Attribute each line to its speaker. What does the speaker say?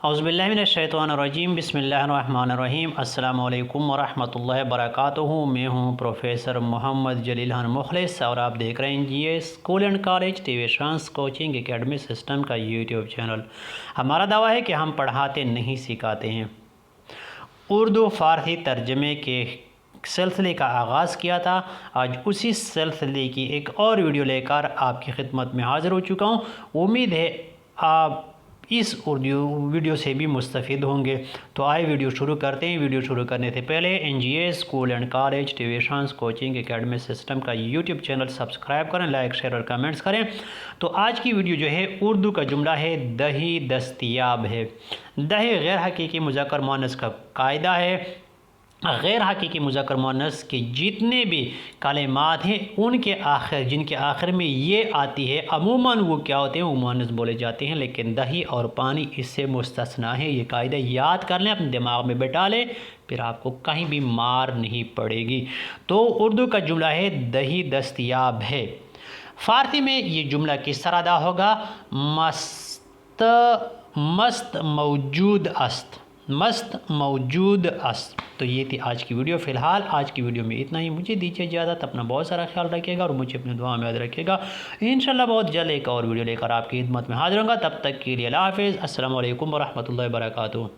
Speaker 1: औज़ुबिल्लाहिमिनश्शैतानिर्रजीम बिस्मिल्लाहिर्रहमानिर्रहीम अस्सलामु अलैकुम वरहमतुल्लाहि वबरकातुहू। मैं हूँ प्रोफेसर मोहम्मद जलील खान मुखलिस और आप देख रहे हैं ये school and college tuitions coaching academy system का यूट्यूब चैनल। हमारा दावा है कि हम पढ़ाते नहीं सिखाते हैं। उर्दू फ़ारसी तर्जमे के सिलसिले का आगाज़ किया था। आज उसी सिलसिले की एक और वीडियो लेकर आपकी खिदमत में हाज़िर हो चुका हूँ। उम्मीद है आप इस वीडियो से भी मुस्तफ़ीद होंगे। तो आए वीडियो शुरू करते हैं। वीडियो शुरू करने से पहले NGA school and college tuitions coaching academy system का यूट्यूब चैनल सब्सक्राइब करें, लाइक शेयर और कमेंट्स करें। तो आज की वीडियो जो है उर्दू का जुमला है दही दस्तयाब है। दही गैर हकीकी मुज़क्कर मुअन्नस का कायदा है। गैर हकीकी मुज़क्कर मुअन्नस के जितने भी कलिमात हैं उनके आखिर जिनके आखिर में ये आती है अमूमन वो क्या होते हैं, वो मुअन्नस बोले जाते हैं। लेकिन दही और पानी इससे मुस्तस्ना है। ये कायदा याद कर लें, अपने दिमाग में बैठा लें, फिर आपको कहीं भी मार नहीं पड़ेगी। तो उर्दू का जुमला है दही दस्तयाब है। फ़ारसी में ये जुमला किस तरह अदा होगा? मस्त मौजूद अस्त, मस्त मौजूद अस्त। तो ये थी आज की वीडियो। फ़िलहाल आज की वीडियो में इतना ही। मुझे दीजिए इजाज़त। अपना बहुत सारा ख्याल रखिएगा और मुझे अपनी दुआ में याद रखिएगा। इंशाल्लाह बहुत जल्द एक और वीडियो लेकर आपकी खिदमत में हाज़िर होगा। तब तक के लिए अल्लाह हाफ़िज़। अस्सलामु अलैकुम वरहमतुल्लाहि वबरकातुहू।